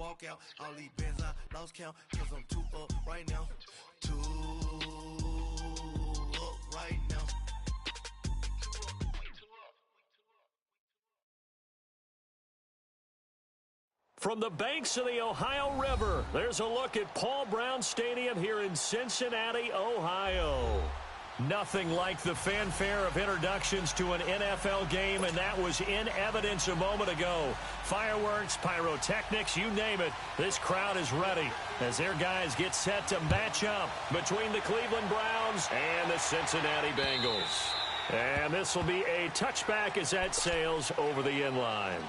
walk out. All these bands I lost count, cause I'm too up right now. Too up right now. From the banks of the Ohio River, there's a look at Paul Brown Stadium here in Cincinnati, Ohio. Nothing like the fanfare of introductions to an NFL game, and that was in evidence a moment ago. Fireworks, pyrotechnics, you name it, this crowd is ready as their guys get set to match up between the Cleveland Browns and the Cincinnati Bengals. And this will be a touchback as that sails over the end line.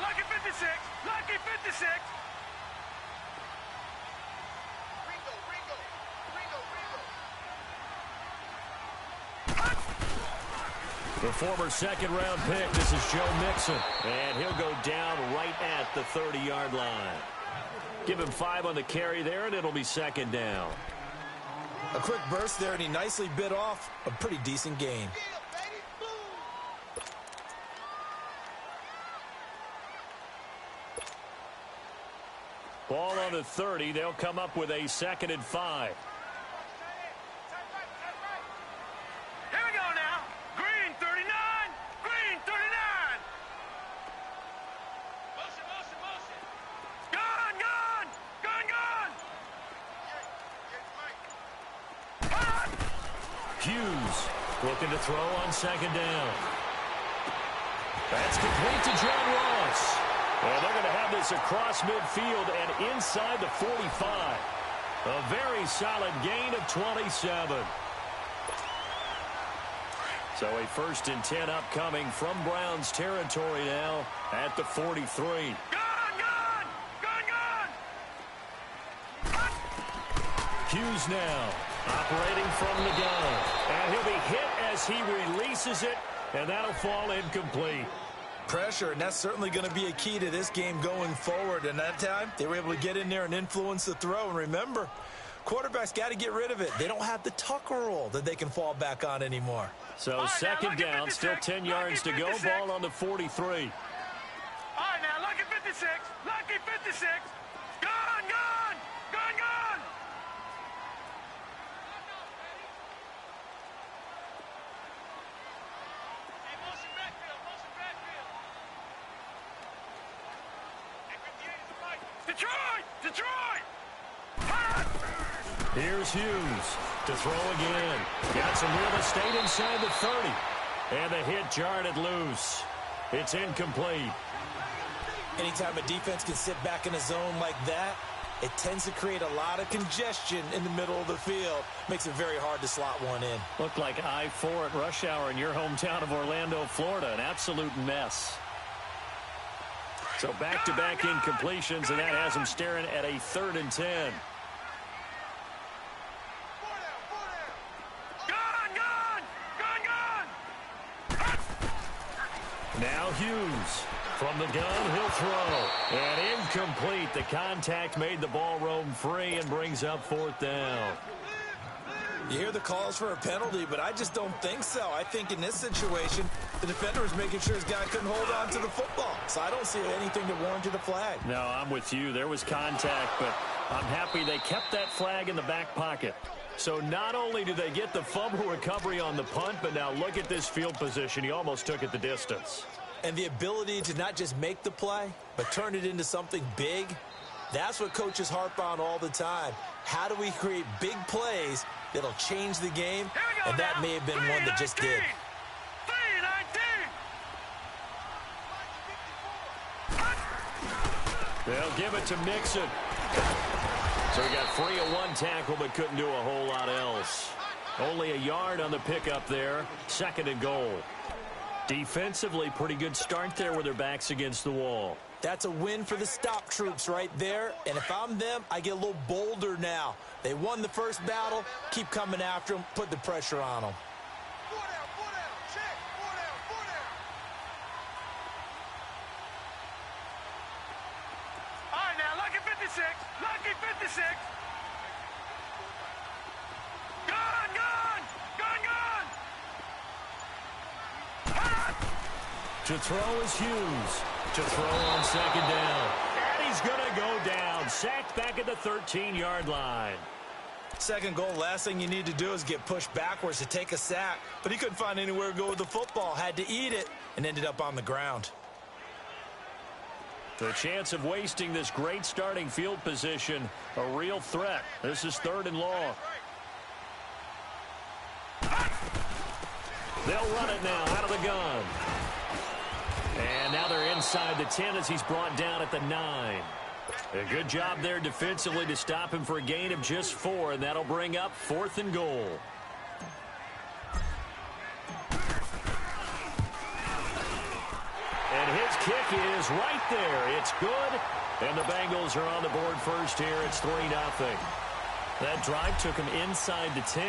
Lucky 56. The former second-round pick, this is Joe Mixon. And he'll go down right at the 30-yard line. Give him 5 on the carry there, and it'll be second down. A quick burst there, and he nicely bit off a pretty decent gain. Ball on the 30. They'll come up with a 2nd and 5. Here we go now. Green 39. Green 39. Motion, motion, motion. Gone, gone. Gone, gone. Hughes looking to throw on 2nd down. That's complete to John Ross. And they're going to have this across midfield and inside the 45. A very solid gain of 27. So a 1st and 10 upcoming from Browns territory now at the 43. Gone, gone. Gone, gone. Hughes now operating from the gun. And he'll be hit as he releases it, and that'll fall incomplete. Pressure, and that's certainly going to be a key to this game going forward. And that time, they were able to get in there and influence the throw. And remember, quarterbacks got to get rid of it. They don't have the Tucker roll that they can fall back on anymore. So right, 2nd down, still 10 yards to go. Ball on the 43. All right, now, lucky 56. Lucky 56. Gone, gone. Gone, gone. Hey, motion backfield, motion backfield. Detroit! Detroit! Here's Hughes to throw again. Got some real estate inside the 30. And the hit jarred it loose. It's incomplete. Anytime a defense can sit back in a zone like that, it tends to create a lot of congestion in the middle of the field. Makes it very hard to slot one in. Looked like I-4 at rush hour in your hometown of Orlando, Florida. An absolute mess. So back-to-back incompletions, and that has them staring at a 3rd and 10. Now Hughes from the gun, he'll throw. And incomplete. The contact made the ball roam free and brings up 4th down. You hear the calls for a penalty, but I just don't think so. I think in this situation, the defender was making sure his guy couldn't hold on to the football. So I don't see anything to warrant the flag. No, I'm with you. There was contact, but I'm happy they kept that flag in the back pocket. So not only do they get the fumble recovery on the punt, but now look at this field position. He almost took it the distance. And the ability to not just make the play, but turn it into something big, that's what coaches harp on all the time. How do we create big plays that'll change the game? And that may have been one that just did. They'll give it to Mixon. So he got free of one tackle, but couldn't do a whole lot else. Only a yard on the pickup there. 2nd and goal. Defensively, pretty good start there with their backs against the wall. That's a win for the stop troops right there. And if I'm them, I get a little bolder now. They won the first battle. Keep coming after them. Put the pressure on them. 56. Gone, gone, gone, gone. To throw is Hughes. To throw on second down. And he's going to go down. Sacked back at the 13-yard line. Second goal, last thing you need to do is get pushed backwards to take a sack. But he couldn't find anywhere to go with the football. Had to eat it and ended up on the ground. The chance of wasting this great starting field position, a real threat. This is 3rd and long. They'll run it now out of the gun. And now they're inside the 10 as he's brought down at the 9. A good job there defensively to stop him for a gain of just 4, and that'll bring up 4th and goal. And his kick is right there. It's good, and the Bengals are on the board first here. It's 3-0. That drive took him inside the 10.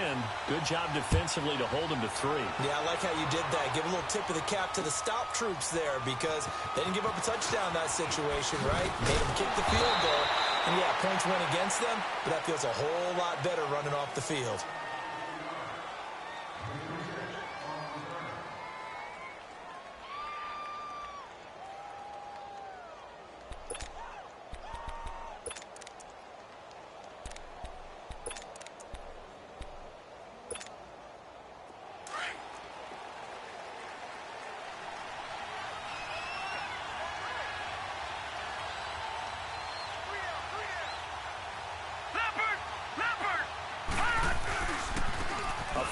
Good job defensively to hold him to 3. Yeah, I like how you did that. Give a little tip of the cap to the stop troops there because they didn't give up a touchdown in that situation, right? Made them kick the field goal. And, yeah, points went against them, but that feels a whole lot better running off the field.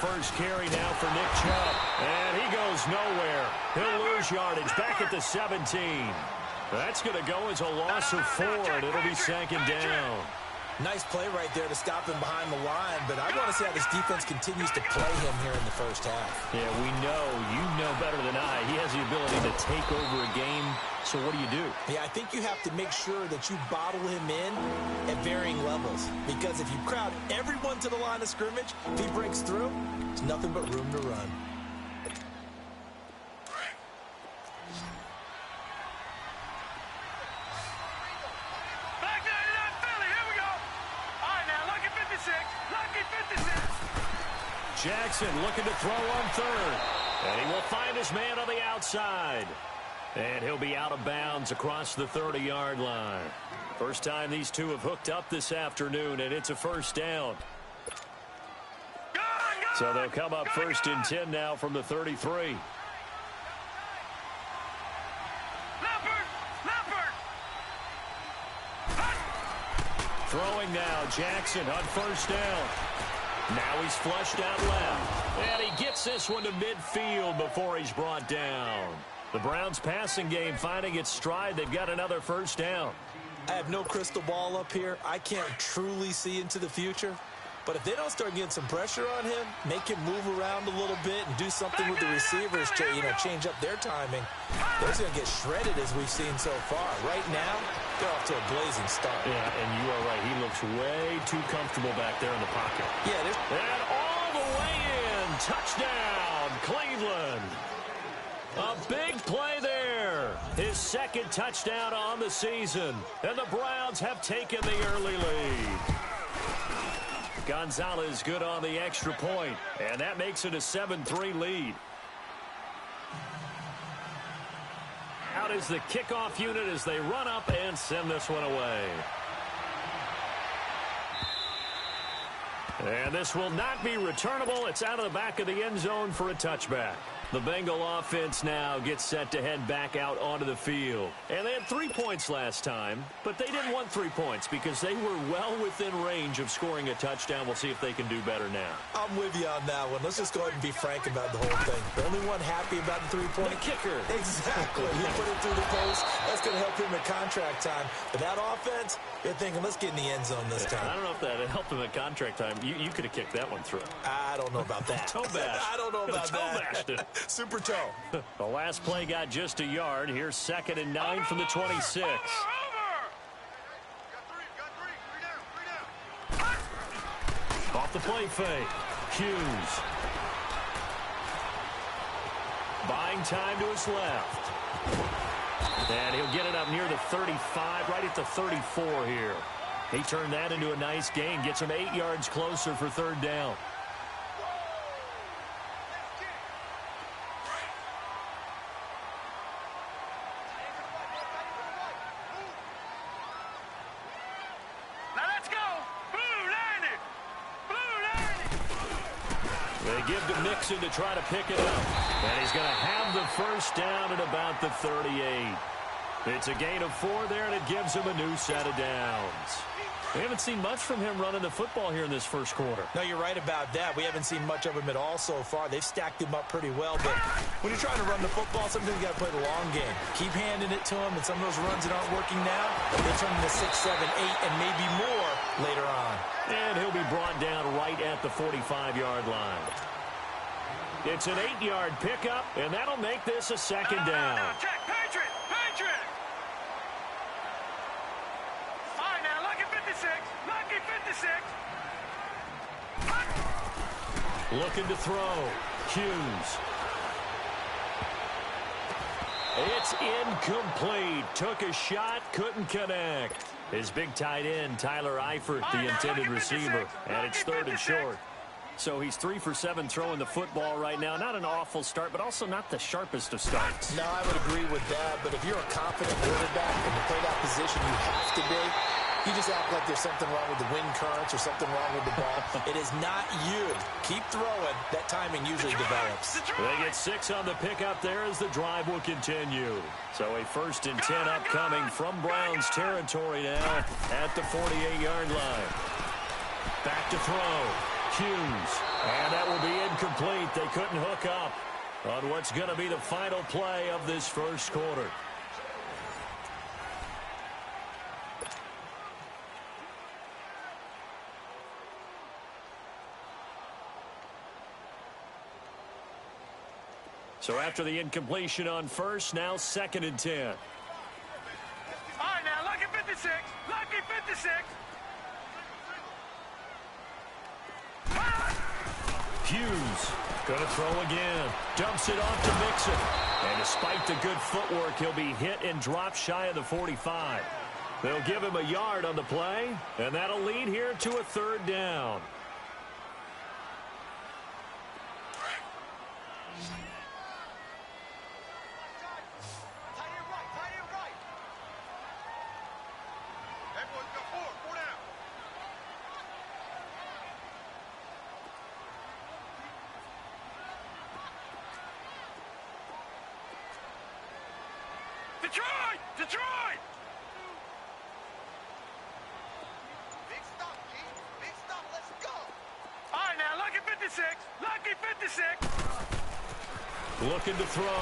First carry now for Nick Chubb. And he goes nowhere. He'll lose yardage back at the 17. That's going to go as a loss of 4, and it'll be 2nd down. Nice play right there to stop him behind the line, but I want to see how this defense continues to play him here in the first half. Yeah, we know. You know better than I. He has the ability to take over a game. So what do? Yeah, I think you have to make sure that you bottle him in at varying levels. Because if you crowd everyone to the line of scrimmage, if he breaks through, there's nothing but room to run. Back there to that Philly. Here we go. All right, now, lucky 56. Lucky 56. Jackson looking to throw on 3rd. And he will find his man on the outside. And he'll be out of bounds across the 30-yard line. First time these two have hooked up this afternoon, and it's a first down. So they'll come up 1st and 10 now from the 33. Throwing now, Jackson on 1st down. Now he's flushed out left. And he gets this one to midfield before he's brought down. The Browns passing game finding its stride. They've got another 1st down. I have no crystal ball up here. I can't truly see into the future. But if they don't start getting some pressure on him, make him move around a little bit and do something with the receivers to, change up their timing, they're going to get shredded as we've seen so far. Right now, they're off to a blazing start. Yeah, and you are right. He looks way too comfortable back there in the pocket. Yeah, and all the way in. Touchdown, Cleveland. A big play there. His 2nd touchdown on the season. And the Browns have taken the early lead. Gonzalez good on the extra point. And that makes it a 7-3 lead. Out is the kickoff unit as they run up and send this one away. And this will not be returnable. It's out of the back of the end zone for a touchback. The Bengal offense now gets set to head back out onto the field. And they had 3 points last time, but they didn't want 3 points because they were well within range of scoring a touchdown. We'll see if they can do better now. I'm with you on that one. Let's just go ahead and be frank about the whole thing. The only one happy about the 3-point? The kicker. Exactly. He put it through the post. That's going to help him at contract time. But that offense, you're thinking, let's get in the end zone this time. I don't know if that helped him at contract time. You could have kicked that one through. I don't know about that. Toe bash. I don't know about toe bashed it. Super toe. The last play got just a yard. Here's 2nd and 9 from the 26. Off the play fake. Hughes. Buying time to his left. And he'll get it up near the 35, right at the 34 here. He turned that into a nice gain, gets him 8 yards closer for third down. Now let's go. Blue 90. Blue 90. They give to Mixon to try to pick it up. And he's going to have the first down at about the 38. It's a gain of 4 there, and it gives him a new set of downs. We haven't seen much from him running the football here in this first quarter. No, you're right about that. We haven't seen much of him at all so far. They've stacked him up pretty well, but when you're trying to run the football, sometimes you got to play the long game. Keep handing it to him, and some of those runs that aren't working now, they turn into 6, 7, 8, and maybe more later on. And he'll be brought down right at the 45-yard line. It's an 8-yard pickup, and that'll make this a second down. Now, check. Patriot. Patriot. All right, now, lucky 56. Lucky 56. Looking to throw. Hughes. It's incomplete. Took a shot, couldn't connect. His big tight end, Tyler Eifert, the intended receiver. And it's third and short. So he's 3 for 7 throwing the football right now. Not an awful start, but also not the sharpest of starts. No, I would agree with that. But if you're a confident quarterback and to play that position, you have to be. You just act like there's something wrong with the wind currents or something wrong with the ball. It is not you. Keep throwing. That timing usually develops. They get 6 on the pickup there as the drive will continue. So a 1st and 10 upcoming from Browns territory now at the 48-yard line. Back to throw. Hughes. And that will be incomplete. They couldn't hook up on what's going to be the final play of this first quarter. So after the incompletion on first, now 2nd and 10. All right, now, lucky 56. Lucky 56. Hughes going to throw again. Dumps it off to Mixon. And despite the good footwork, he'll be hit and dropped shy of the 45. They'll give him a yard on the play, and that'll lead here to a 3rd down. Detroit! Detroit! Big stop, G. Big stop. Let's go. All right, now, lucky 56. Lucky 56. Looking to throw.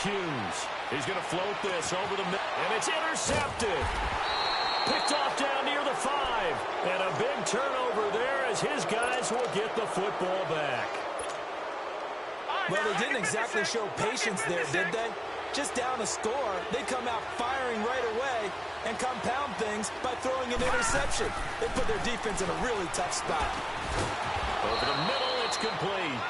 Hughes. He's going to float this over the middle, and it's intercepted. Picked off down near the 5. And a big turnover there as his guys will get the football back. Well, they didn't exactly show patience there, did they? Just down a score, they come out firing right away and compound things by throwing an interception. They put their defense in a really tough spot. Over the middle, it's complete.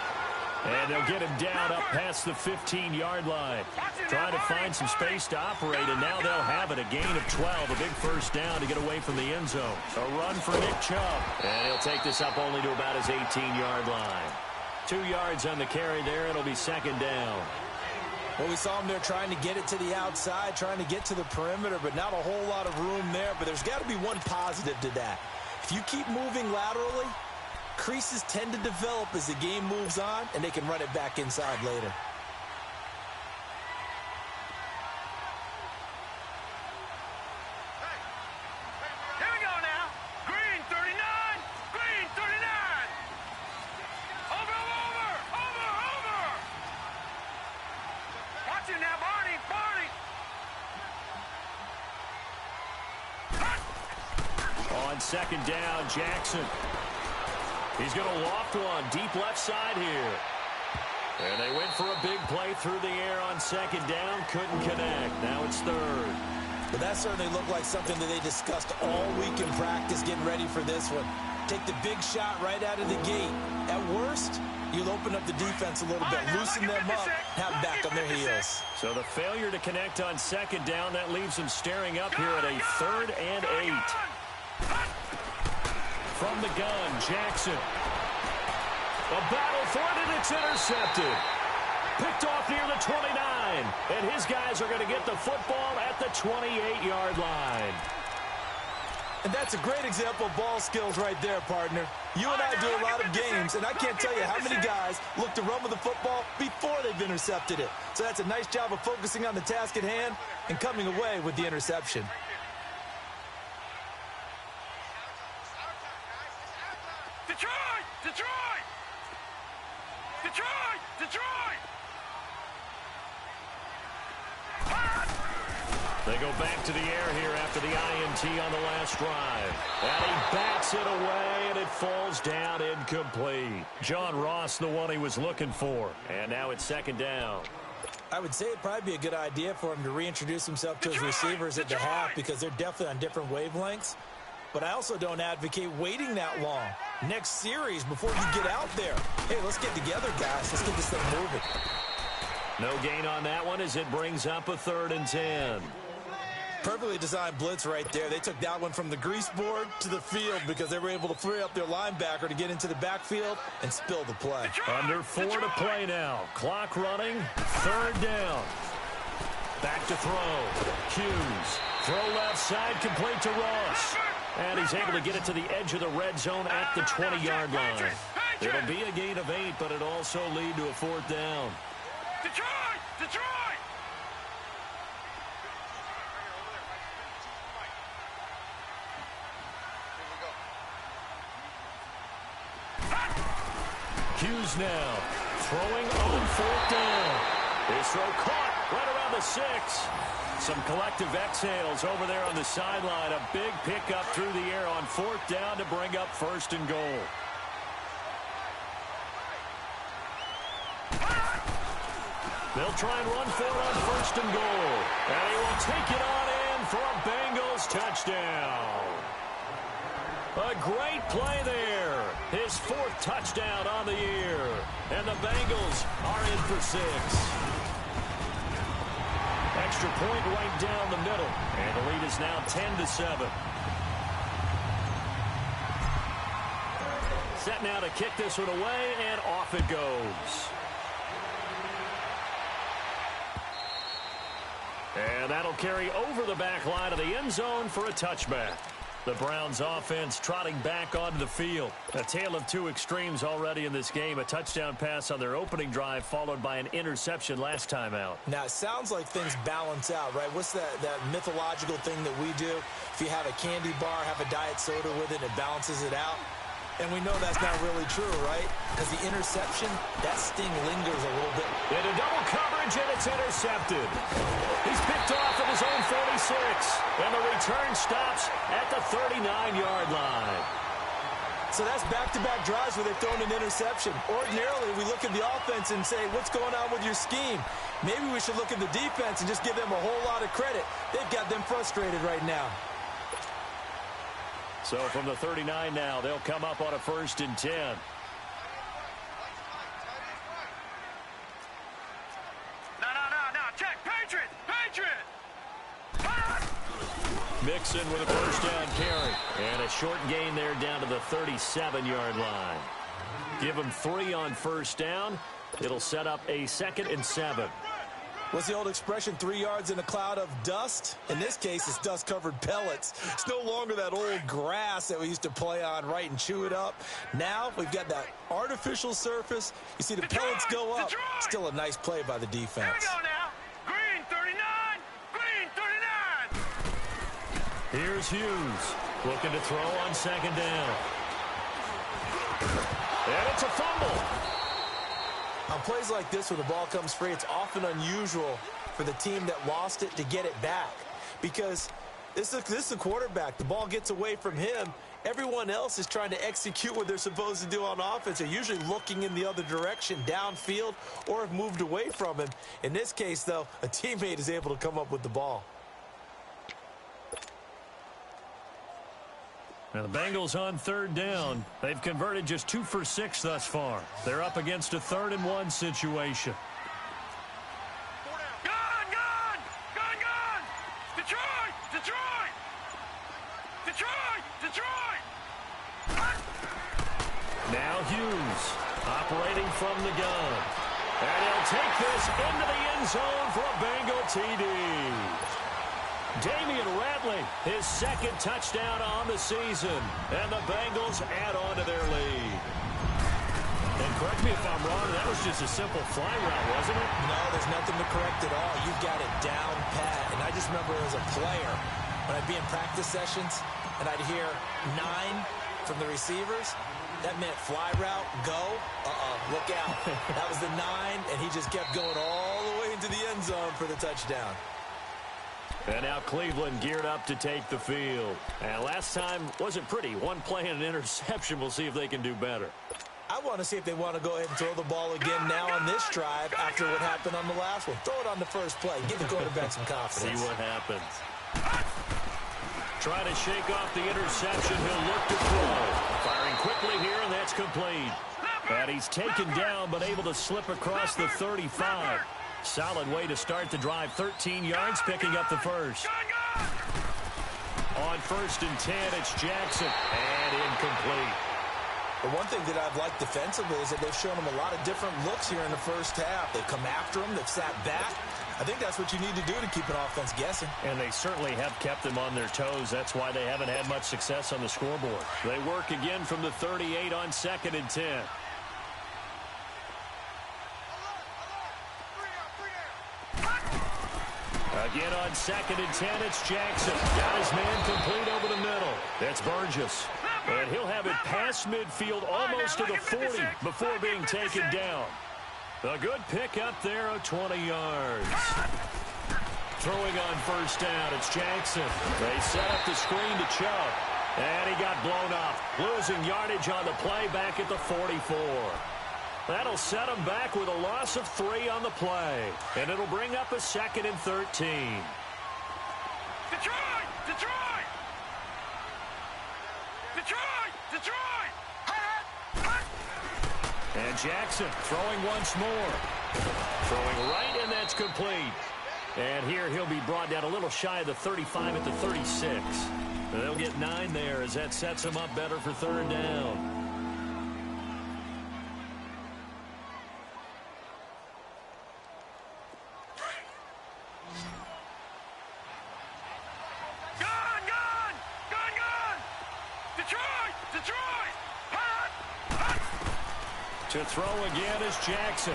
And they'll get him down up past the 15-yard line. Trying to find some space to operate, and now they'll have it. A gain of 12, a big first down to get away from the end zone. A run for Nick Chubb. And he'll take this up only to about his 18-yard line. 2 yards on the carry there. It'll be 2nd down. Well, we saw him there trying to get it to the outside, trying to get to the perimeter, but not a whole lot of room there. But there's got to be one positive to that. If you keep moving laterally, creases tend to develop as the game moves on, and they can run it back inside later. Here we go now. Green 39. Green 39. Over. Watch it now, Barney. On 2nd down, Jackson. He's going to loft one deep left side here. And they went for a big play through the air on 2nd down. Couldn't connect. Now it's 3rd. But that certainly looked like something that they discussed all week in practice getting ready for this one. Take the big shot right out of the gate. At worst, you'll open up the defense a little bit, loosen them up, have them back on their heels. So the failure to connect on 2nd down, that leaves them staring up here at a 3rd and 8. from the gun, Jackson. A battle for it, and it's intercepted. Picked off near the 29, and his guys are going to get the football at the 28-yard line. And that's a great example of ball skills right there, partner. You and I do a lot of games, and I can't tell you how many guys look to run with the football before they've intercepted it. So that's a nice job of focusing on the task at hand and coming away with the interception. Detroit! Detroit! Detroit! Detroit! They go back to the air here after the INT on the last drive. And he backs it away, and it falls down incomplete. John Ross, the one he was looking for. And now it's second down. I would say it'd probably be a good idea for him to reintroduce himself to his receivers at the half because they're definitely on different wavelengths. But I also don't advocate waiting that long. Next series before you get out there. Hey, let's get together, guys. Let's get this thing moving. No gain on that one as it brings up a 3rd and 10. Perfectly designed blitz right there. They took that one from the grease board to the field because they were able to free up their linebacker to get into the backfield and spill the play. Under 4 to play now. Clock running. 3rd down. Back to throw. Hughes. Throw left side, complete to Ross. And he's able to get it to the edge of the red zone at the 20-yard line. It'll be a gain of 8, but it also lead to a 4th down. Detroit! Detroit! Hughes now throwing on 4th down. His throw caught right around the 6. Some collective exhales over there on the sideline. A big pickup through the air on 4th down to bring up 1st and goal. They'll try and run for it on 1st and goal. And he will take it on in for a Bengals touchdown. A great play there. His 4th touchdown on the year. And the Bengals are in for 6. Extra point right down the middle. And the lead is now 10-7. Set now to kick this one away, and off it goes. And that'll carry over the back line of the end zone for a touchback. The Browns offense trotting back onto the field. A tale of two extremes already in this game. A touchdown pass on their opening drive followed by an interception last time out. Now, it sounds like things balance out, right? What's that mythological thing that we do? If you have a candy bar, have a diet soda with it, it balances it out. And we know that's not really true, right? Because the interception, that sting lingers a little bit. Into double coverage, and it's intercepted. He's picked off at his own 46. And the return stops at the 39-yard line. So that's back-to-back drives where they've thrown an interception. Ordinarily, we look at the offense and say, what's going on with your scheme? Maybe we should look at the defense and just give them a whole lot of credit. They've got them frustrated right now. So from the 39 now, they'll come up on a 1st and 10. No. Check. Patriot. Mixon with a first down carry. And a short gain there down to the 37-yard line. Give them 3 on first down. It'll set up a 2nd and 7. What's the old expression, 3 yards in a cloud of dust? In this case, it's dust-covered pellets. It's no longer that old grass that we used to play on, right, and chew it up. Now we've got that artificial surface. You see the pellets go up. Still a nice play by the defense. Here we go now. Green 39. Here's Hughes looking to throw on 2nd down. And it's a fumble. On plays like this, when the ball comes free, it's often unusual for the team that lost it to get it back. Because this is a quarterback. The ball gets away from him. Everyone else is trying to execute what they're supposed to do on offense. They're usually looking in the other direction, downfield, or have moved away from him. In this case, though, a teammate is able to come up with the ball. Now the Bengals on 3rd down. They've converted just 2 for 6 thus far. They're up against a 3rd and 1 situation. Gun! Detroit! Now Hughes operating from the gun. And he'll take this into the end zone for a Bengal TD. Damian Ratley, his second touchdown on the season. And the Bengals add on to their lead. And correct me if I'm wrong, that was just a simple fly route, wasn't it? No, there's nothing to correct at all. You've got it down pat. And I just remember as a player, when I'd be in practice sessions, and I'd hear 9 from the receivers, that meant fly route, go, look out. That was the 9, and he just kept going all the way into the end zone for the touchdown. And now Cleveland geared up to take the field. And last time wasn't pretty. One play and an interception. We'll see if they can do better. I want to see if they want to go ahead and throw the ball again now on this drive after what happened on the last one. Throw it on the first play. Give the quarterback some confidence. See what happens. Trying to shake off the interception. He'll look to throw. Firing quickly here, and that's complete. And he's taken down, but able to slip across the 35. Solid way to start the drive. 13 yards, picking up the first. On 1st and 10, it's Jackson. And incomplete. The one thing that I've liked defensively is that they've shown them a lot of different looks here in the first half. They've come after them. They've sat back. I think that's what you need to do to keep an offense guessing. And they certainly have kept them on their toes. That's why they haven't had much success on the scoreboard. They work again from the 38 on 2nd and 10. Again on 2nd and 10, it's Jackson. Got his man complete over the middle. That's Burgess. And he'll have it past midfield almost to the 40 before being taken down. A good pick up there of 20 yards. Throwing on 1st down, it's Jackson. They set up the screen to Chubb. And he got blown up. Losing yardage on the play back at the 44. That'll set him back with a loss of 3 on the play. And it'll bring up a 2nd and 13. Detroit! Detroit! Detroit! Detroit! And Jackson throwing once more. Throwing right, and that's complete. And here he'll be brought down a little shy of the 35 at the 36. And they'll get 9 there as that sets him up better for 3rd down. To throw again is Jackson.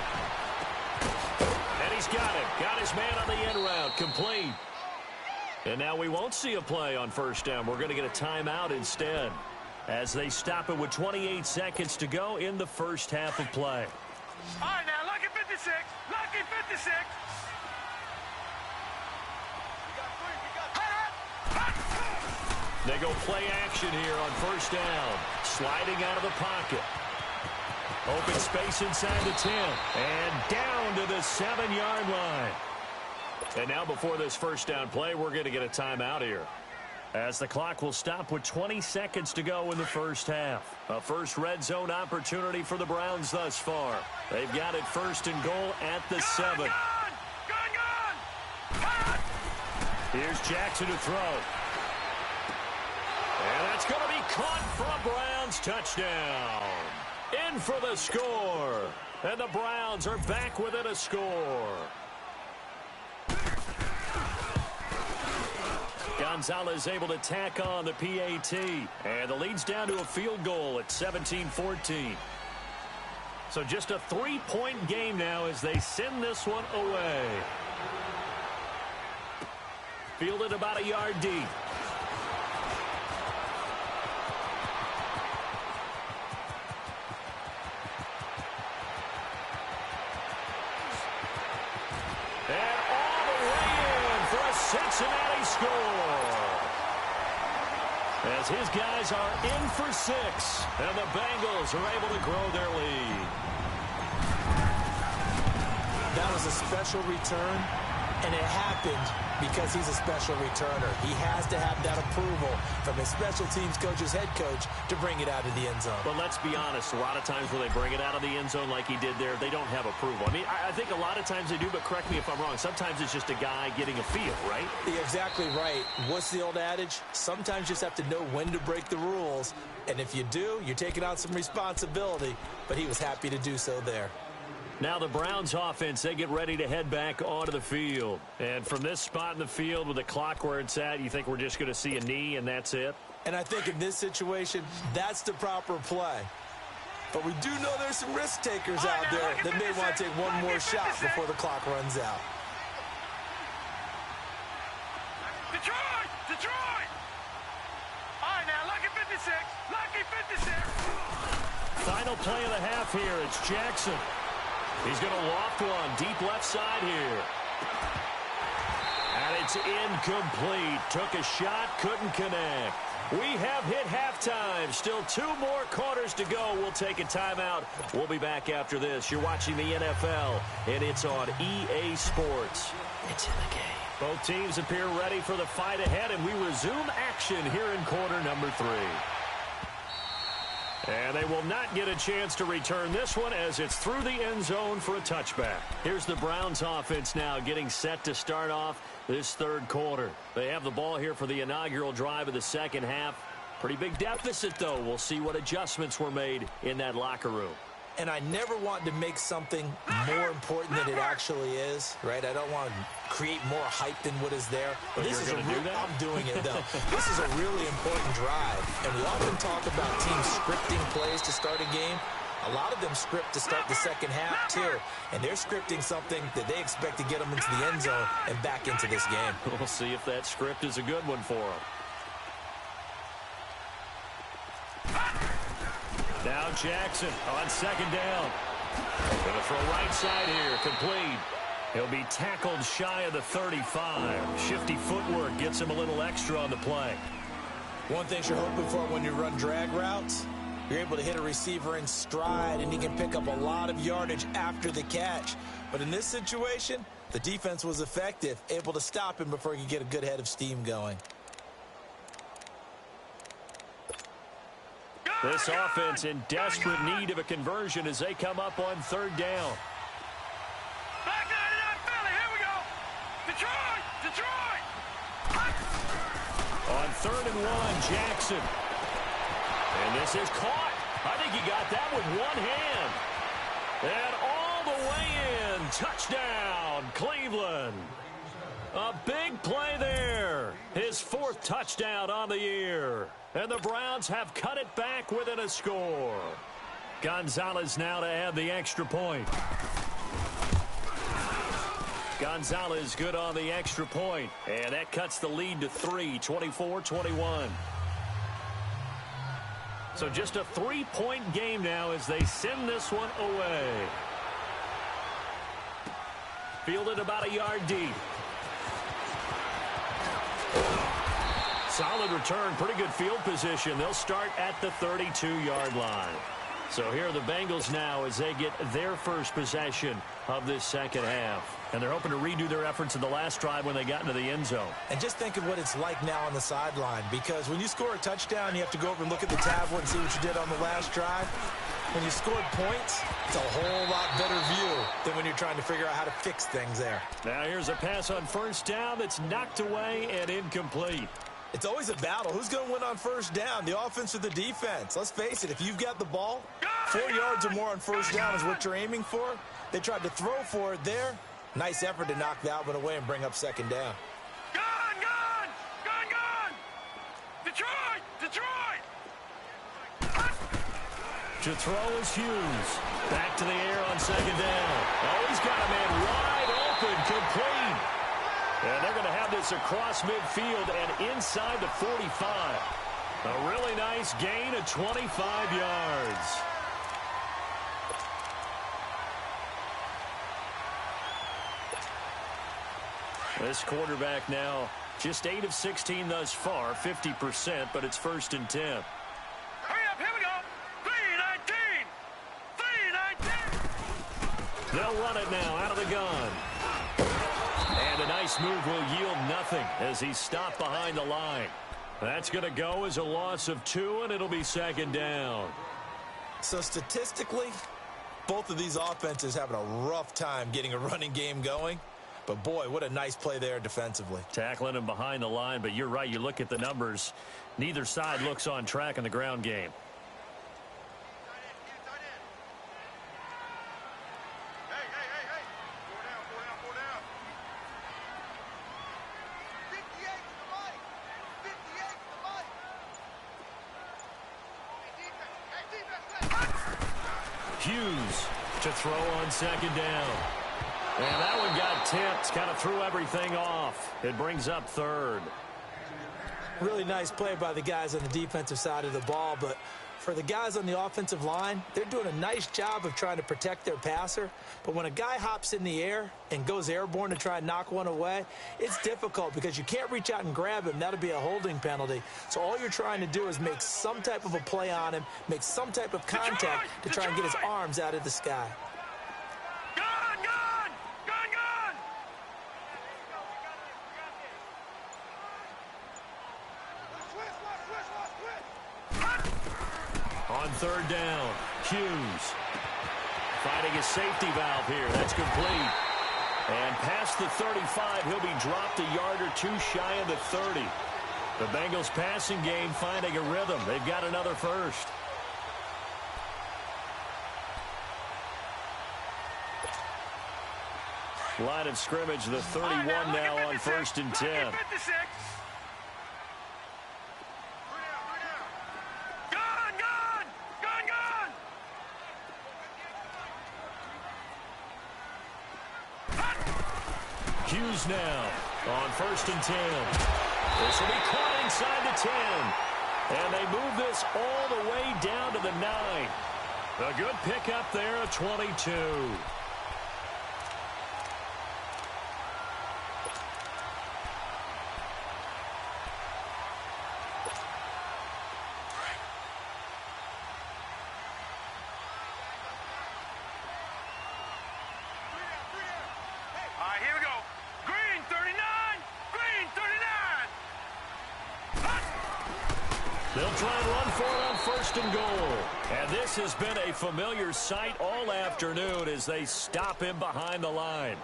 And he's got it. Got his man on the end route. Complete. And now we won't see a play on 1st down. We're going to get a timeout instead as they stop it with 28 seconds to go in the first half of play. All right, now, lucky 56. Lucky 56. They go play action here on 1st down. Sliding out of the pocket. Open space inside the 10. And down to the 7-yard line. And now before this 1st down play, we're going to get a timeout here, as the clock will stop with 20 seconds to go in the first half. A first red zone opportunity for the Browns thus far. They've got it 1st and goal at the 7. Gun! Here's Jackson to throw. And that's going to be caught for a Browns touchdown. In for the score. And the Browns are back within a score. Gonzalez able to tack on the PAT. And the lead's down to a field goal at 17-14. So just a 3-point game now as they send this one away. Fielded about a yard deep. And all the way in for a Cincinnati score. As his guys are in for 6. And the Bengals are able to grow their lead. That was a special return, and it happened because he's a special returner. He has to have that approval from his special teams coach's head coach to bring it out of the end zone. But let's be honest, a lot of times when they bring it out of the end zone like he did there, they don't have approval. I mean, I think a lot of times they do, but correct me if I'm wrong. Sometimes it's just a guy getting a feel, right? You're exactly right. What's the old adage? Sometimes you just have to know when to break the rules. And if you do, you're taking on some responsibility. But he was happy to do so there. Now the Browns offense, they get ready to head back onto the field. And from this spot in the field with the clock where it's at, you think we're just going to see a knee and that's it? And I think in this situation, that's the proper play. But we do know there's some risk takers out there that may want to take one more shot before the clock runs out. Detroit! Detroit! All right, now, lucky 56. Lucky 56. Final play of the half here. It's Jackson. He's going to loft one deep left side here. And it's incomplete. Took a shot, couldn't connect. We have hit halftime. Still 2 more quarters to go. We'll take a timeout. We'll be back after this. You're watching the NFL, and it's on EA Sports. It's in the game. Both teams appear ready for the fight ahead, and we resume action here in quarter number 3. And they will not get a chance to return this one as it's through the end zone for a touchback. Here's the Browns offense now getting set to start off this third quarter. They have the ball here for the inaugural drive of the second half. Pretty big deficit, though. We'll see what adjustments were made in that locker room. And I never want to make something more important than it actually is, right? I don't want to create more hype than what is there. But this is I'm doing it, though. This is a really important drive. And we often talk about teams scripting plays to start a game. A lot of them script to start the second half, too. And they're scripting something that they expect to get them into the end zone and back into this game. We'll see if that script is a good one for them. Now Jackson on second down. Going to throw right side here, complete. He'll be tackled shy of the 35. Shifty footwork gets him a little extra on the play. One thing you're hoping for when you run drag routes, you're able to hit a receiver in stride, and he can pick up a lot of yardage after the catch. But in this situation, the defense was effective, able to stop him before he could get a good head of steam going. This offense in desperate need of a conversion as they come up on third down. Back 99 Philly, here we go. Detroit! Detroit! On 3rd and 1, Jackson. And this is caught. I think he got that with one hand. And all the way in. Touchdown, Cleveland. A big play there. His 4th touchdown on the year. And the Browns have cut it back within a score. Gonzalez now to add the extra point. Gonzalez good on the extra point. And that cuts the lead to 3, 24-21. So just a 3-point game now as they send this one away. Fielded about a yard deep. Solid return, pretty good field position. They'll start at the 32-yard line. So here are the Bengals now as they get their first possession of this second half. And they're hoping to redo their efforts in the last drive when they got into the end zone. And just think of what it's like now on the sideline, because when you score a touchdown, you have to go over and look at the tablet and see what you did on the last drive. When you scored points, it's a whole lot better view than when you're trying to figure out how to fix things there. Now here's a pass on first down that's knocked away and incomplete. It's always a battle. Who's going to win on first down, the offense or the defense? Let's face it, if you've got the ball, 4 yards or more on first down is what you're aiming for. They tried to throw for it there. Nice effort to knock that one away and bring up second down. Gone! Gone! Gone! Gone! Detroit! Detroit! To throw is Hughes. Back to the air on second down. Oh, he's got a man wide open, complete. And they're going to have this across midfield and inside the 45. A really nice gain of 25 yards. This quarterback now just 8 of 16 thus far, 50%, but it's 1st and 10. Hurry up, here we go. 3-19. 3-19. They'll run it now out of the gun. And a nice nice move will yield nothing as he's stopped behind the line. That's going to go as a loss of 2, and it'll be second down. So statistically, both of these offenses having a rough time getting a running game going. But, boy, what a nice play there defensively. Tackling him behind the line, but you're right. You look at the numbers. Neither side looks on track in the ground game. Hughes to throw on second down. And that one got tipped. Kind of threw everything off. It brings up third. Really nice play by the guys on the defensive side of the ball, but for the guys on the offensive line, they're doing a nice job of trying to protect their passer. But when a guy hops in the air and goes airborne to try and knock one away, it's difficult because you can't reach out and grab him. That'll be a holding penalty. So all you're trying to do is make some type of a play on him, make some type of contact to try and get his arms out of the sky. On third down, Hughes finding a safety valve here. That's complete. And past the 35, he'll be dropped a yard or two shy of the 30. The Bengals passing game finding a rhythm. They've got another first. Line of scrimmage, the 31 now on 1st and 10. Hughes now on 1st and 10. This will be caught inside the 10. And they move this all the way down to the 9. A good pickup there at 22. They'll try and run for it on 1st and goal. And this has been a familiar sight all afternoon as they stop him behind the line.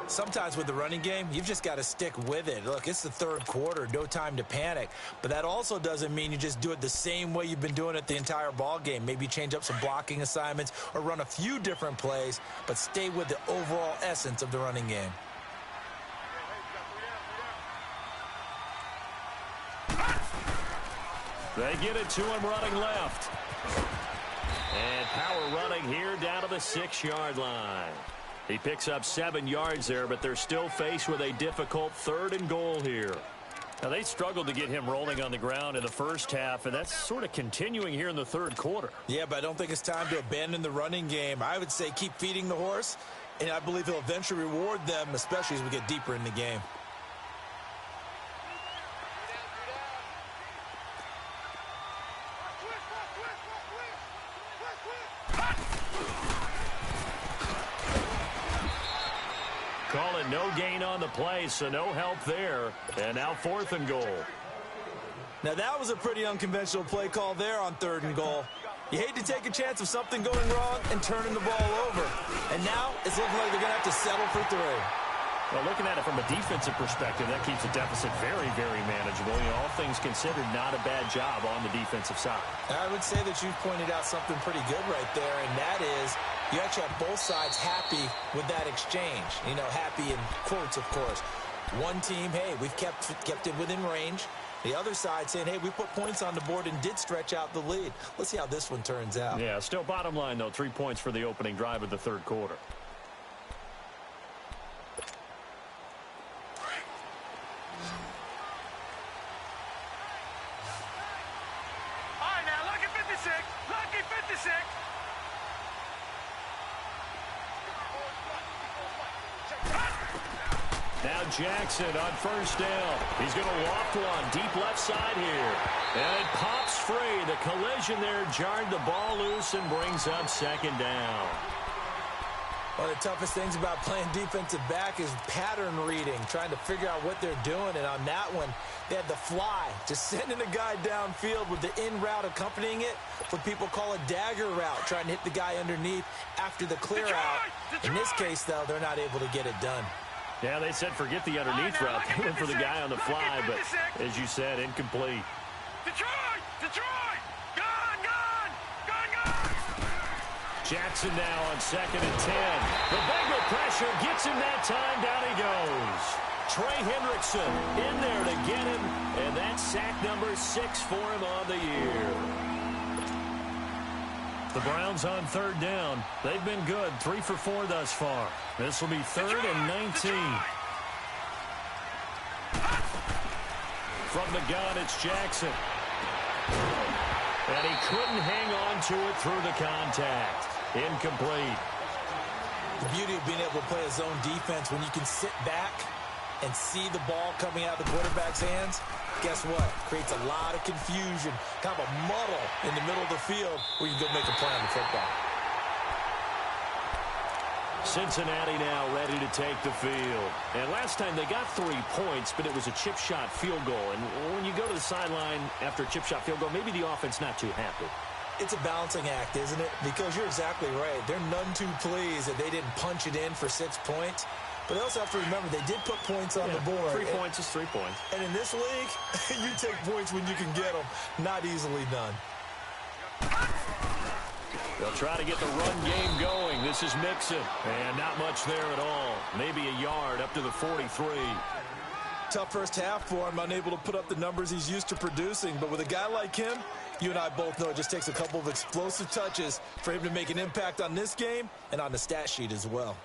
Sometimes with the running game, you've just got to stick with it. Look, it's the third quarter, no time to panic. But that also doesn't mean you just do it the same way you've been doing it the entire ball game. Maybe change up some blocking assignments or run a few different plays, but stay with the overall essence of the running game. They get it to him running left. And power running here down to the 6-yard line. He picks up 7 yards there, but they're still faced with a difficult 3rd and goal here. Now, they struggled to get him rolling on the ground in the first half, and that's sort of continuing here in the 3rd quarter. Yeah, but I don't think it's time to abandon the running game. I would say keep feeding the horse, and I believe he'll eventually reward them, especially as we get deeper in the game. Call it no gain on the play, so no help there. And now 4th and goal. Now that was a pretty unconventional play call there on 3rd and goal. You hate to take a chance of something going wrong and turning the ball over. And now it's looking like they're going to have to settle for 3. Well, looking at it from a defensive perspective, that keeps the deficit very, very manageable. You know, all things considered, not a bad job on the defensive side. I would say that you've pointed out something pretty good right there, and that is you actually have both sides happy with that exchange. You know, happy in quotes, of course. One team, hey, we've kept it within range. The other side saying, hey, we put points on the board and did stretch out the lead. Let's see how this one turns out. Yeah, still bottom line, though, 3 points for the opening drive of the 3rd quarter. Now Jackson on 1st down. He's going to loft one deep left side here. And it pops free. The collision there jarred the ball loose and brings up 2nd down. One of the toughest things about playing defensive back is pattern reading, trying to figure out what they're doing. And on that one, they had the fly, just sending a guy downfield with the in route accompanying it, what people call a dagger route, trying to hit the guy underneath after the clear out. In this case, though, they're not able to get it done. Yeah, they said forget the underneath route. They went for the guy on the fly, but as you said, incomplete. Detroit! Detroit! Gone! Gone! Gone! Gone! Jackson now on 2nd and 10. The Bengal pressure gets him that time. Down he goes. Trey Hendrickson in there to get him, and that's sack number 6 for him on the year. The Browns on 3rd down. They've been good, 3 for 4 thus far. This will be 3rd and 19. From the gun, it's Jackson. And he couldn't hang on to it through the contact. Incomplete. The beauty of being able to play a zone defense when you can sit back and see the ball coming out of the quarterback's hands, guess what? Creates a lot of confusion, kind of a muddle in the middle of the field where you can go make a play on the football. Cincinnati now ready to take the field. And last time they got 3 points, but it was a chip shot field goal. And when you go to the sideline after a chip shot field goal, maybe the offense not too happy. It's a balancing act, isn't it? Because you're exactly right. They're none too pleased that they didn't punch it in for 6 points. But they also have to remember they did put points on the board. 3 points is 3 points. And in this league, you take points when you can get them. Not easily done. They'll try to get the run game going. This is Mixon. And not much there at all. Maybe a yard up to the 43. Tough first half for him, unable to put up the numbers he's used to producing. But with a guy like him, you and I both know it just takes a couple of explosive touches for him to make an impact on this game and on the stat sheet as well.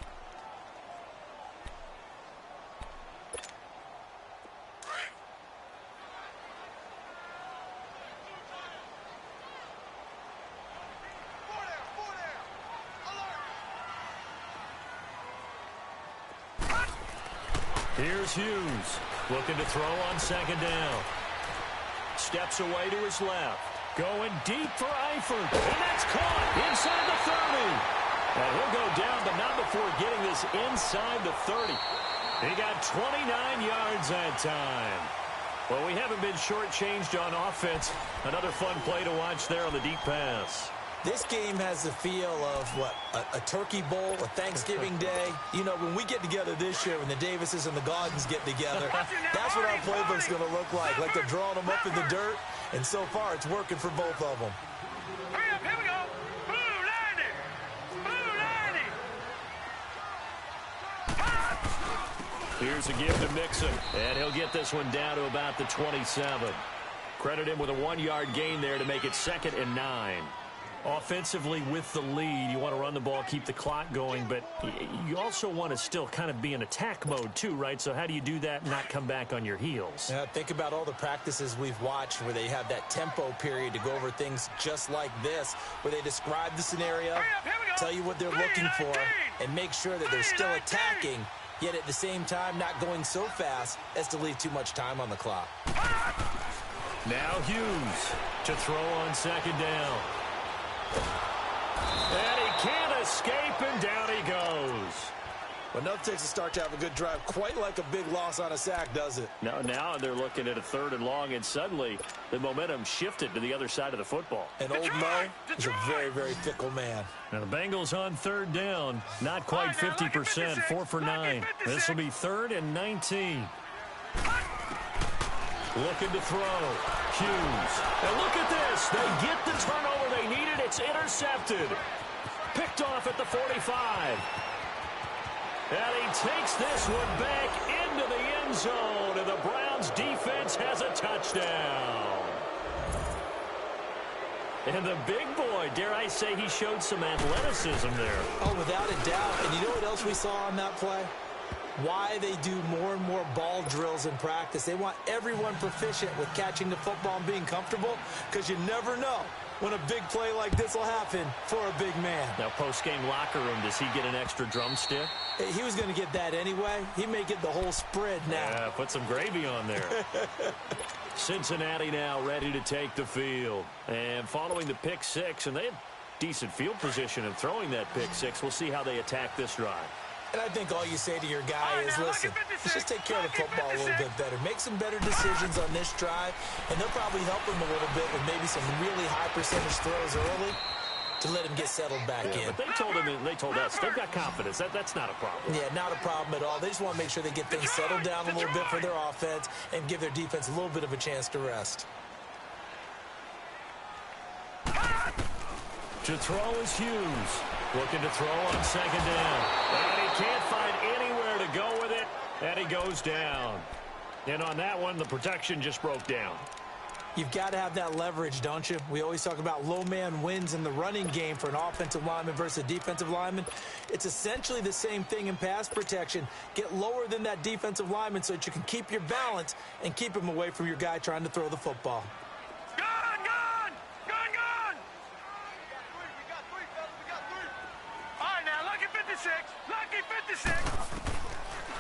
Here's Hughes, looking to throw on 2nd down. Steps away to his left. Going deep for Eifert. And that's caught inside the 30. And he'll go down, but not before getting this inside the 30. He got 29 yards that time. Well, we haven't been shortchanged on offense. Another fun play to watch there on the deep pass. This game has the feel of, what, a turkey bowl, a Thanksgiving day. You know, when we get together this year, when the Davises and the Gaudens get together, that's what our playbook's going to look like. Like they're drawing them up in the dirt, and so far it's working for both of them. Hurry up, here we go. Blue 90. Blue 90. Here's a give to Mixon, and he'll get this one down to about the 27. Credit him with a 1-yard gain there to make it 2nd and 9. Offensively with the lead, you want to run the ball, keep the clock going, but you also want to still kind of be in attack mode too, right? So how do you do that and not come back on your heels? Yeah, think about all the practices we've watched where they have that tempo period to go over things just like this, where they describe the scenario, tell you what they're looking for, and make sure that they're still attacking, yet at the same time not going so fast as to leave too much time on the clock. Now Hughes to throw on 2nd down. And he can't escape, and down he goes. Well, nothing takes a start to have a good drive, quite like a big loss on a sack, does it? Now they're looking at a 3rd and long, and suddenly the momentum shifted to the other side of the football. And old Mo is a very, very fickle man. Now the Bengals on 3rd down, not quite 50%, 4 for 9. This will be 3rd and 19. Looking to throw. Hughes. And look at this. They get the turnover they needed. It's intercepted. Picked off at the 45. And he takes this one back into the end zone. And the Browns defense has a touchdown. And the big boy, dare I say, he showed some athleticism there. Oh, without a doubt. And you know what else we saw on that play? Why they do more and more ball drills in practice. They want everyone proficient with catching the football and being comfortable, because you never know when a big play like this will happen for a big man. Now, post-game locker room, does he get an extra drumstick? He was going to get that anyway. He may get the whole spread now. Yeah, put some gravy on there. Cincinnati now ready to take the field. And following the pick 6, and decent field position and throwing that pick six. We'll see how they attack this drive. And I think all you say to your guy is, listen, let's just take care of the football a little bit better. Make some better decisions on this drive, and they'll probably help him a little bit with maybe some really high percentage throws early to let him get settled back in. But they told us they've got confidence. That's not a problem. Yeah, not a problem at all. They just want to make sure they get things settled down a little bit for their offense and give their defense a little bit of a chance to rest. To throw is Hughes. Looking to throw on second down. And he can't find anywhere to go with it. And he goes down. And on that one, the protection just broke down. You've got to have that leverage, don't you? We always talk about low man wins in the running game for an offensive lineman versus a defensive lineman. It's essentially the same thing in pass protection. Get lower than that defensive lineman so that you can keep your balance and keep him away from your guy trying to throw the football.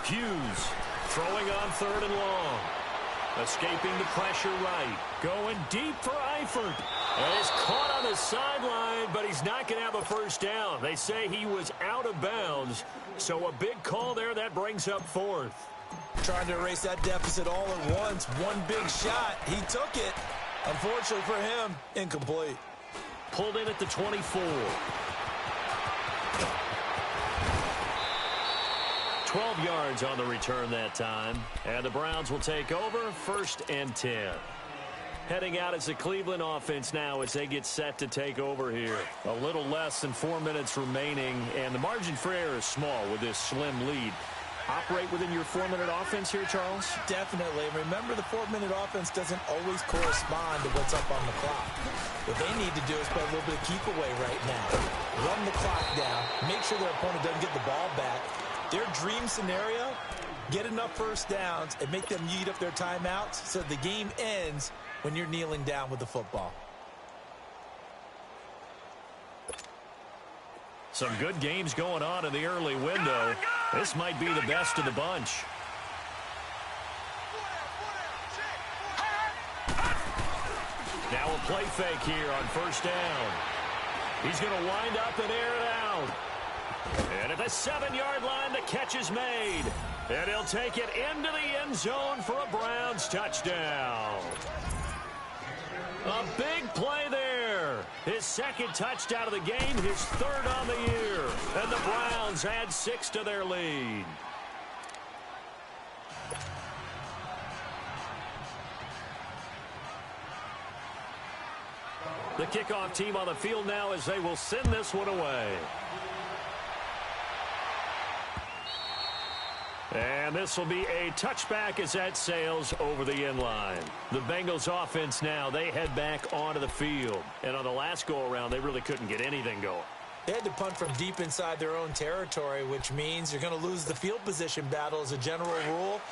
Hughes throwing on third and long. Escaping the pressure right. Going deep for Eifert. And he's caught on the sideline, but he's not going to have a first down. They say he was out of bounds. So a big call there. That brings up fourth. Trying to erase that deficit all at once. One big shot. He took it. Unfortunately for him, incomplete. Pulled in at the 24. 12 yards on the return that time. And the Browns will take over 1st and 10. Heading out as the Cleveland offense now as they get set to take over here. A little less than 4 minutes remaining. And the margin for error is small with this slim lead. Operate within your 4-minute offense here, Charles? Definitely. Remember, the 4-minute offense doesn't always correspond to what's up on the clock. What they need to do is play a little bit of keep away right now. Run the clock down. Make sure their opponent doesn't get the ball back. Their dream scenario, get enough first downs and make them eat up their timeouts so the game ends when you're kneeling down with the football. Some good games going on in the early window. This might be the best of the bunch. Now a play fake here on first down. He's going to wind up and air it out. And at the 7-yard line, the catch is made. And he'll take it into the end zone for a Browns touchdown. A big play there. His second touchdown of the game, his third on the year. And the Browns add 6 to their lead. The kickoff team on the field now as they will send this one away. And this will be a touchback as that sails over the end line. The Bengals offense now, they head back onto the field. And on the last go-around, they really couldn't get anything going. They had to punt from deep inside their own territory, which means you're going to lose the field position battle as a general rule.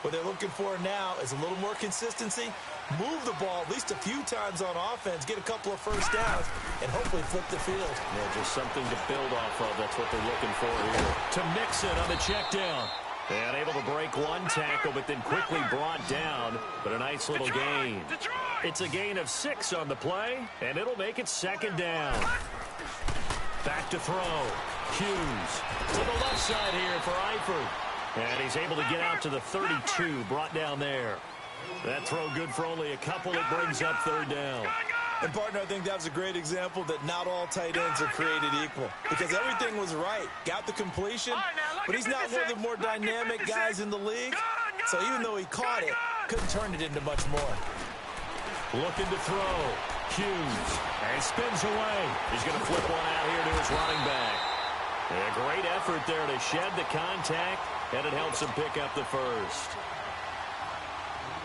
What they're looking for now is a little more consistency. Move the ball at least a few times on offense, get a couple of first downs, and hopefully flip the field. Yeah, just something to build off of. That's what they're looking for here. To Mixon on the check down. And able to break one tackle, but then quickly brought down. But a nice little gain. It's a gain of 6 on the play, and it'll make it second down. Back to throw. Hughes to the left side here for Eifert. And he's able to get out to the 32, brought down there. That throw good for only a couple. It brings up third down. And, partner, I think that was a great example that not all tight ends are created equal. Because everything was right. Got the completion, but he's not one of the more dynamic guys in the league. So even though he caught it, couldn't turn it into much more. Looking to throw. Hughes. And he spins away. He's going to flip one out here to his running back. And a great effort there to shed the contact, and it helps him pick up the first.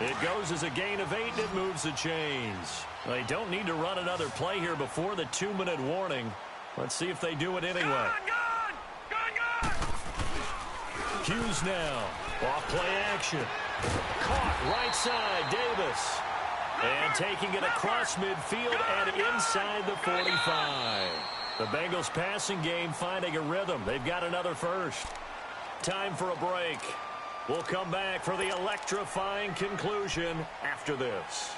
It goes as a gain of 8, and it moves the chains. They don't need to run another play here before the 2-minute warning. Let's see if they do it anyway. Hughes now. Off play action. Caught right side, Davis. And taking it across midfield and inside the 45. The Bengals passing game finding a rhythm. They've got another first. Time for a break. We'll come back for the electrifying conclusion after this.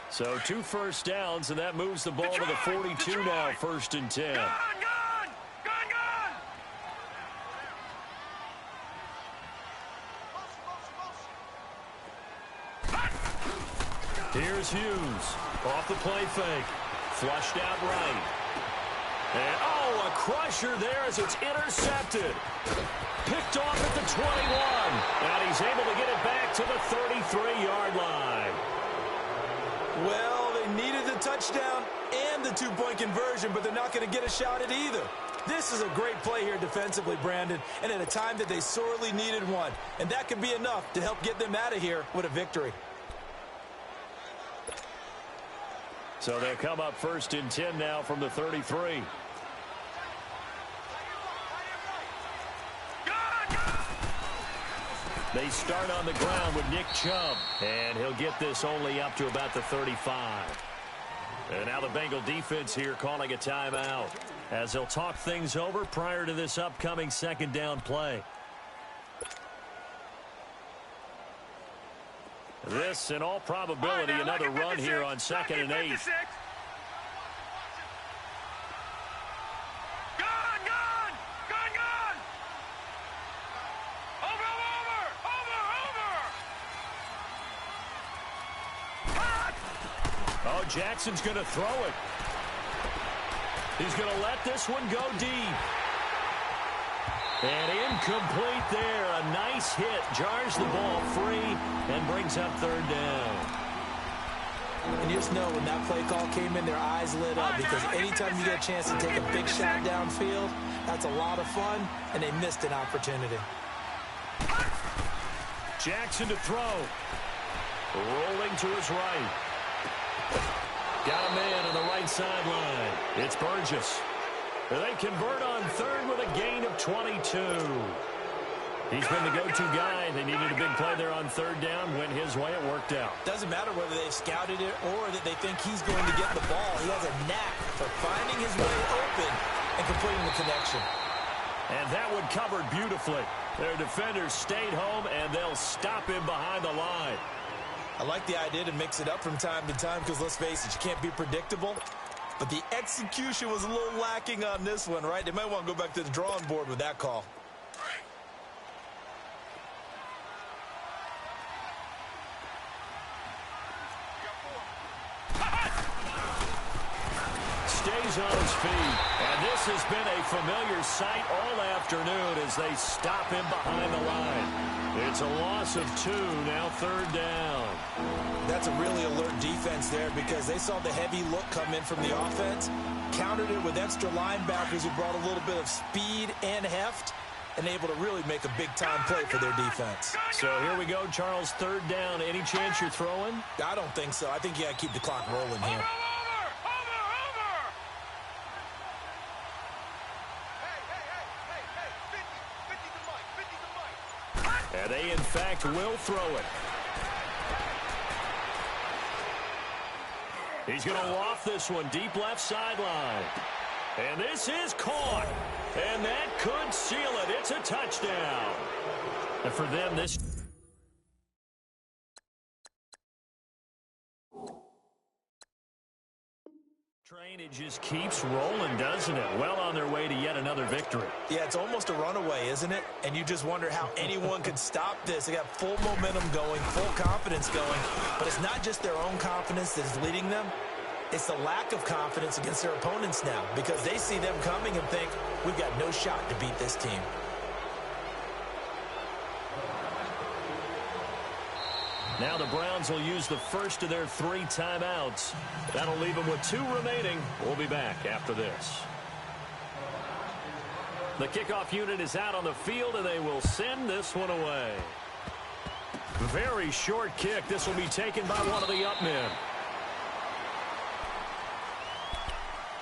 So 2 first downs, and that moves the ball to the 42 now, 1st and 10. Gun! Here's Hughes. Off the play fake. Flushed out right. And, a crusher there as it's intercepted. Picked off at the 21. And he's able to get it back to the 33-yard line. Well, they needed the touchdown and the 2-point conversion, but they're not going to get a shot at either. This is a great play here defensively, Brandon, and at a time that they sorely needed one. And that could be enough to help get them out of here with a victory. So they'll come up 1st and 10 now from the 33. They start on the ground with Nick Chubb, and he'll get this only up to about the 35. And now the Bengal defense here calling a timeout as they'll talk things over prior to this upcoming 2nd down play. This, in all probability, another run here on 2nd and 8. Oh, Jackson's going to throw it. He's going to let this one go deep. And incomplete there. A nice hit. Jars the ball free and brings up 3rd down. And you just know when that play call came in, their eyes lit up because anytime you get a chance to take a big shot downfield, that's a lot of fun, and they missed an opportunity. Jackson to throw. Rolling to his right. Got a man on the right sideline. It's Burgess. They convert on 3rd with a gain of 22. He's been the go-to guy. They needed a big play there on 3rd down. Went his way. It worked out. Doesn't matter whether they've scouted it or that they think he's going to get the ball. He has a knack for finding his way open and completing the connection. And that one covered beautifully. Their defenders stayed home, and they'll stop him behind the line. I like the idea to mix it up from time to time because, let's face it, you can't be predictable. But the execution was a little lacking on this one, right? They might want to go back to the drawing board with that call. Stays on his feet. And this has been a familiar sight all afternoon as they stop him behind the line. It's a loss of 2, now 3rd down. That's a really alert defense there because they saw the heavy look come in from the offense, countered it with extra linebackers who brought a little bit of speed and heft, and able to really make a big-time play for their defense. So here we go, Charles, 3rd down. Any chance you're throwing? I don't think so. I think you got to keep the clock rolling here. And they, in fact, will throw it. He's going to loft this one deep left sideline. And this is caught. And that could seal it. It's a touchdown. And for them, this... train, it just keeps rolling, doesn't it? Well on their way to yet another victory. Yeah, it's almost a runaway, isn't it? And you just wonder how anyone could stop this. They got full momentum going, full confidence going. But it's not just their own confidence that is leading them. It's the lack of confidence against their opponents now because they see them coming and think, we've got no shot to beat this team. Now the Browns will use the first of their 3 timeouts. That'll leave them with 2 remaining. We'll be back after this. The kickoff unit is out on the field, and they will send this one away. Very short kick. This will be taken by one of the up men.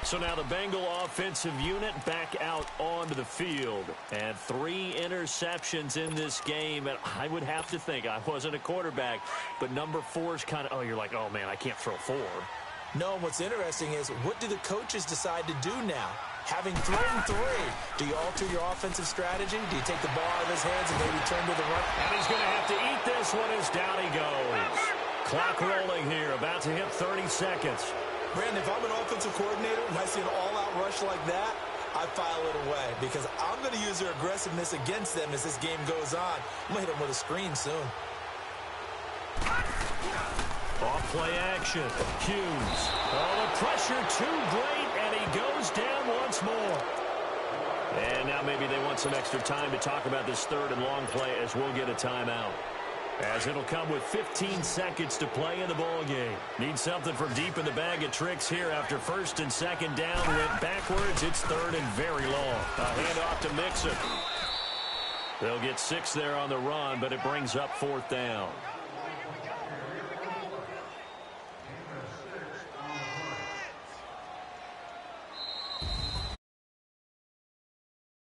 So now the Bengal offensive unit back out onto the field. And 3 interceptions in this game. And I would have to think, I wasn't a quarterback, but number 4 is kind of, you're like, oh, man, I can't throw 4. No, what's interesting is what do the coaches decide to do now? Having thrown 3, do you alter your offensive strategy? Do you take the ball out of his hands and maybe turn to the run? And he's going to have to eat this one as down he goes. Clock rolling here, about to hit 30 seconds. Brandon, if I'm an offensive coordinator and I see an all-out rush like that, I file it away because I'm going to use their aggressiveness against them as this game goes on. I'm going to hit them with a screen soon. Off play action. Hughes. Oh, the pressure too great, and he goes down once more. And now maybe they want some extra time to talk about this third and long play as we'll get a timeout. As it'll come with 15 seconds to play in the ball game. Need something from deep in the bag of tricks here after first and second down went backwards. It's third and very long. A handoff to Mixon. They'll get 6 there on the run, but it brings up fourth down.